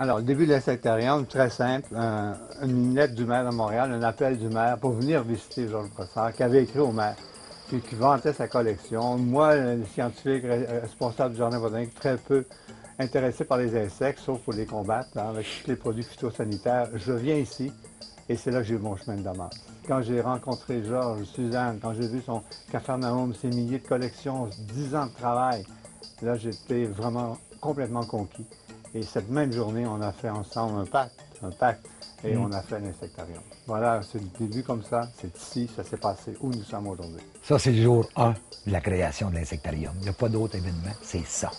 Alors, le début de l'insectarium, très simple, une lettre du maire de Montréal, un appel du maire pour venir visiter Georges Brossard, qui avait écrit au maire, puis qui vantait sa collection. Moi, le scientifique responsable du jardin botanique, très peu intéressé par les insectes, sauf pour les combattre, hein, avec tous les produits phytosanitaires. Je viens ici, et c'est là que j'ai eu mon chemin de Damas. Quand j'ai rencontré Georges, Suzanne, quand j'ai vu son Capharnaüm, ses milliers de collections, 10 ans de travail, là, j'étais vraiment complètement conquis. Et cette même journée, on a fait ensemble un pacte, et on a fait l'insectarium. Voilà, c'est le début comme ça, c'est ici, ça s'est passé où nous sommes aujourd'hui. Ça, c'est le jour 1 de la création de l'insectarium. Il n'y a pas d'autre événement, c'est ça.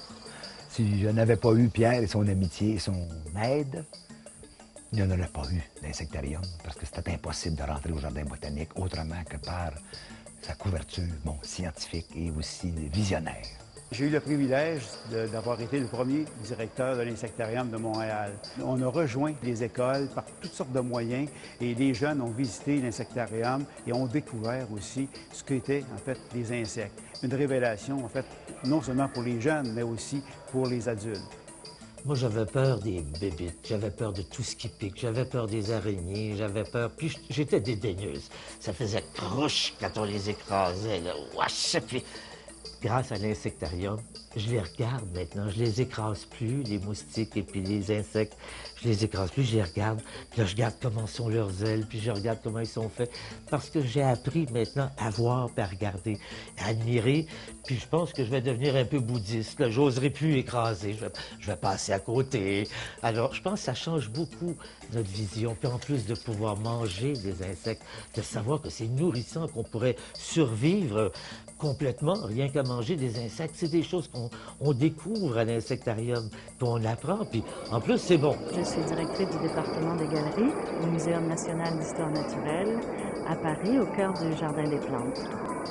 Si je n'avais pas eu Pierre et son amitié et son aide, il n'y en aurait pas eu d'insectarium, parce que c'était impossible de rentrer au jardin botanique autrement que par sa couverture, bon, scientifique et aussi visionnaire. J'ai eu le privilège d'avoir été le premier directeur de l'Insectarium de Montréal. On a rejoint les écoles par toutes sortes de moyens et les jeunes ont visité l'Insectarium et ont découvert aussi ce qu'étaient en fait les insectes. Une révélation en fait non seulement pour les jeunes mais aussi pour les adultes. Moi, j'avais peur des bébites, j'avais peur de tout ce qui pique, j'avais peur des araignées, j'avais peur... Puis j'étais dédaigneuse. Ça faisait croche quand on les écrasait, là. Wesh! Puis grâce à l'insectarium, je les regarde maintenant. Je les écrase plus, les moustiques et puis les insectes. Je les écrase plus, je les regarde. Puis là, je regarde comment sont leurs ailes, puis je regarde comment ils sont faits. Parce que j'ai appris maintenant à voir, puis à regarder, à admirer. Puis je pense que je vais devenir un peu bouddhiste. J'oserai plus écraser, je vais passer à côté. Alors, je pense que ça change beaucoup notre vision. Puis en plus de pouvoir manger des insectes, de savoir que c'est nourrissant, qu'on pourrait survivre complètement, rien qu'à manger des insectes. C'est des choses qu'on découvre à l'insectarium, qu'on apprend, puis en plus, c'est bon. Je suis directrice du département des galeries au Muséum national d'histoire naturelle à Paris, au cœur du Jardin des plantes.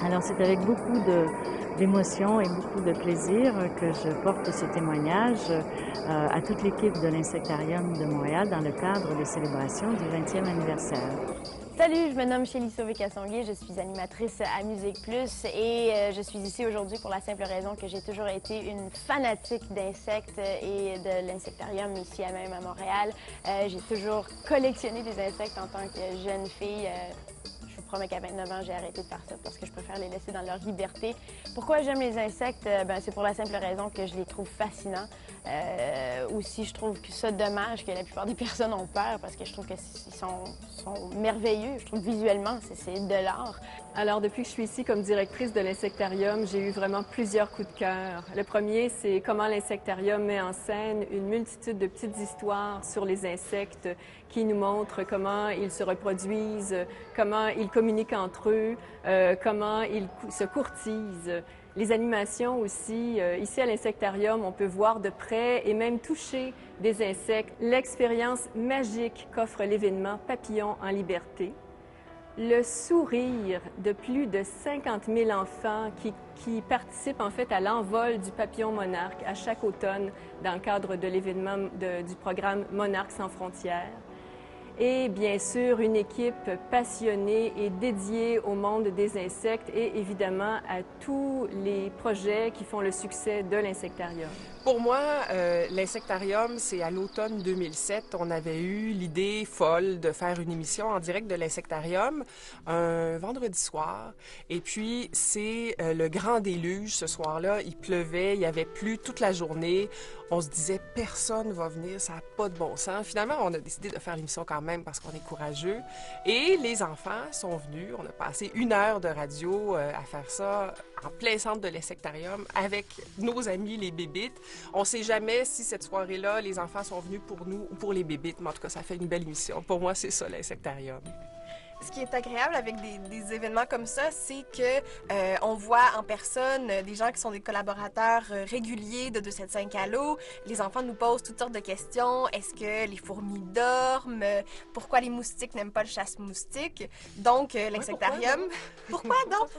Alors, c'est avec beaucoup d'émotion et beaucoup de plaisir que je porte ces témoignages à toute l'équipe de l'Insectarium de Montréal dans le cadre des célébrations du 20e anniversaire. Salut, je me nomme Chélie Sauvé-Castonguay, je suis animatrice à Musique Plus et je suis ici aujourd'hui pour la simple raison que j'ai toujours été une fanatique d'insectes et de l'insectarium ici même à Montréal. J'ai toujours collectionné des insectes en tant que jeune fille. Je vous promets qu'à 29 ans, j'ai arrêté de faire ça parce que je préfère les laisser dans leur liberté. Pourquoi j'aime les insectes? C'est pour la simple raison que je les trouve fascinants. Aussi, je trouve que ça dommage que la plupart des personnes ont peur parce que je trouve qu'ils sont merveilleux. Je trouve visuellement, c'est de l'art. Alors, depuis que je suis ici comme directrice de l'insectarium, j'ai eu vraiment plusieurs coups de cœur. Le premier, c'est comment l'insectarium met en scène une multitude de petites histoires sur les insectes qui nous montrent comment ils se reproduisent, comment ils communiquent entre eux, comment ils se courtisent. Les animations aussi. Ici à l'Insectarium, on peut voir de près et même toucher des insectes. L'expérience magique qu'offre l'événement Papillons en liberté. Le sourire de plus de 50 000 enfants qui participent en fait à l'envol du papillon monarque à chaque automne dans le cadre de l'événement du programme Monarques sans frontières. Et bien sûr, une équipe passionnée et dédiée au monde des insectes et évidemment à tous les projets qui font le succès de l'Insectarium. Pour moi, l'Insectarium, c'est à l'automne 2007. On avait eu l'idée folle de faire une émission en direct de l'Insectarium un vendredi soir. Et puis, c'est le grand déluge ce soir-là. Il pleuvait, il y avait plu toute la journée. On se disait, personne ne va venir, ça n'a pas de bon sens. Finalement, on a décidé de faire l'émission quand même parce qu'on est courageux. Et les enfants sont venus. On a passé 1 heure de radio à faire ça en plein centre de l'Insectarium avec nos amis, les bébites. On ne sait jamais si cette soirée-là, les enfants sont venus pour nous ou pour les bébites, mais en tout cas, ça fait une belle émission. Pour moi, c'est ça, l'Insectarium. Ce qui est agréable avec des événements comme ça, c'est que on voit en personne des gens qui sont des collaborateurs réguliers de 275 Allo. Les enfants nous posent toutes sortes de questions. Est-ce que les fourmis dorment? Pourquoi les moustiques n'aiment pas le chasse-moustique? Donc, l'Insectarium... Pourquoi donc?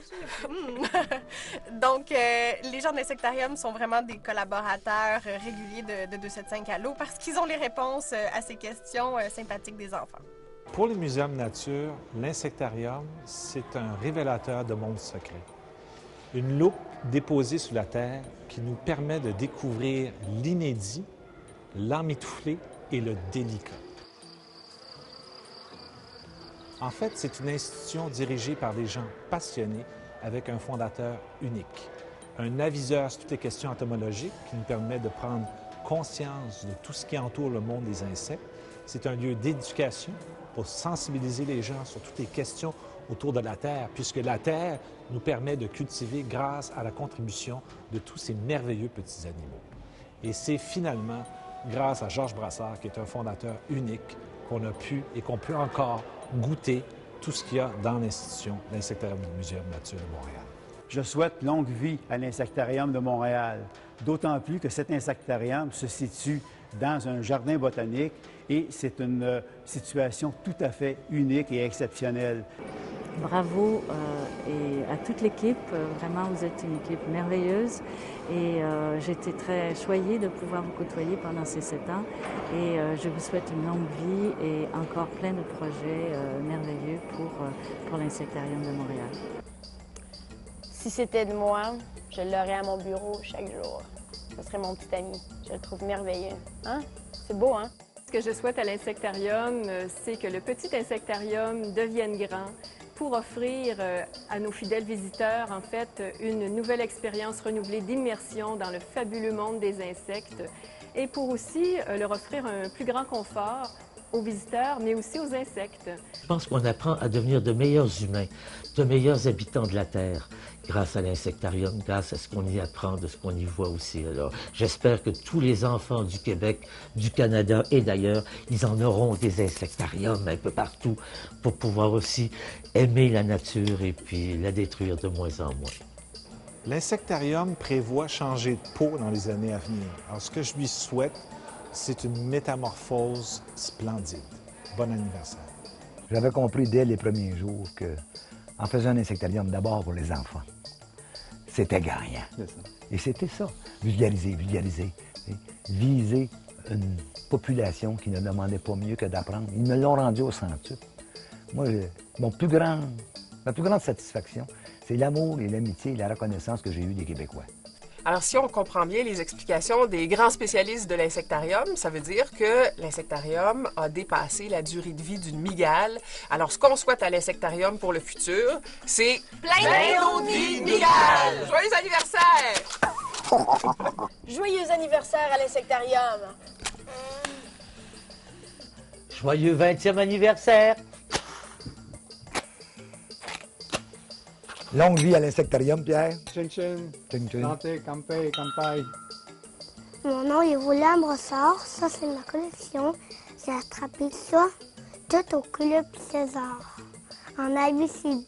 Donc, les gens de l'Insectarium sont vraiment des collaborateurs réguliers de 275 Allo parce qu'ils ont les réponses à ces questions sympathiques des enfants. Pour le Muséum Nature, l'Insectarium, c'est un révélateur de mondes secrets. Une loupe déposée sous la terre qui nous permet de découvrir l'inédit, l'emmitouflé et le délicat. En fait, c'est une institution dirigée par des gens passionnés avec un fondateur unique. Un aviseur sur toutes les questions entomologiques qui nous permet de prendre conscience de tout ce qui entoure le monde des insectes. C'est un lieu d'éducation pour sensibiliser les gens sur toutes les questions autour de la Terre, puisque la Terre nous permet de cultiver grâce à la contribution de tous ces merveilleux petits animaux. Et c'est finalement grâce à Georges Brassard, qui est un fondateur unique, qu'on a pu et qu'on peut encore goûter tout ce qu'il y a dans l'institution, l'Insectarium du Muséum Nature de Montréal. Je souhaite longue vie à l'Insectarium de Montréal, d'autant plus que cet insectarium se situe dans un jardin botanique et c'est une situation tout à fait unique et exceptionnelle. Bravo et à toute l'équipe. Vraiment, vous êtes une équipe merveilleuse et j'étais très choyée de pouvoir vous côtoyer pendant ces 7 ans et je vous souhaite une longue vie et encore plein de projets merveilleux pour l'Insectarium de Montréal. Si c'était de moi, je l'aurais à mon bureau chaque jour. Ce serait mon petit ami. Je le trouve merveilleux. Hein? C'est beau, hein? Ce que je souhaite à l'Insectarium, c'est que le petit insectarium devienne grand pour offrir à nos fidèles visiteurs, en fait, une nouvelle expérience renouvelée d'immersion dans le fabuleux monde des insectes et pour aussi leur offrir un plus grand confort aux visiteurs, mais aussi aux insectes. Je pense qu'on apprend à devenir de meilleurs humains, de meilleurs habitants de la Terre, grâce à l'insectarium, grâce à ce qu'on y apprend, de ce qu'on y voit aussi. Alors, j'espère que tous les enfants du Québec, du Canada et d'ailleurs, ils en auront des insectariums un peu partout pour pouvoir aussi aimer la nature et puis la détruire de moins en moins. L'insectarium prévoit changer de peau dans les années à venir. Alors, ce que je lui souhaite, c'est une métamorphose splendide. Bon anniversaire. J'avais compris dès les premiers jours qu'en faisant un insectarium d'abord pour les enfants, c'était gagnant. Et c'était ça, vulgariser, viser une population qui ne demandait pas mieux que d'apprendre. Ils me l'ont rendu au centuple. Moi, ma plus grande satisfaction, c'est l'amour et l'amitié et la reconnaissance que j'ai eue des Québécois. Alors, si on comprend bien les explications des grands spécialistes de l'insectarium, ça veut dire que l'insectarium a dépassé la durée de vie d'une mygale. Alors, ce qu'on souhaite à l'insectarium pour le futur, c'est plein d'autres vies de mygales! Joyeux anniversaire! Joyeux anniversaire à l'Insectarium! Joyeux 20e anniversaire! Longue vie à l'insectarium, Pierre. Chin chin. Chin chin. Santé, campé, campagne. Mon nom est William Brossard. Ça, c'est ma collection. J'ai attrapé ça tout au Club César, en Abitibi.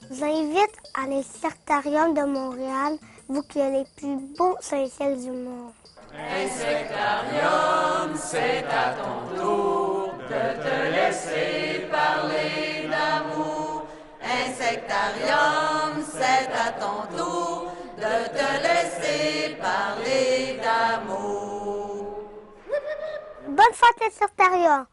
Je vous invite à l'Insectarium de Montréal, vous qui avez les plus beaux insectes du monde. Insectarium, c'est à ton tour de te laisser parler d'amour. Insectarium, c'est à ton tour de te laisser parler d'amour. Bonne fête, Insectarium!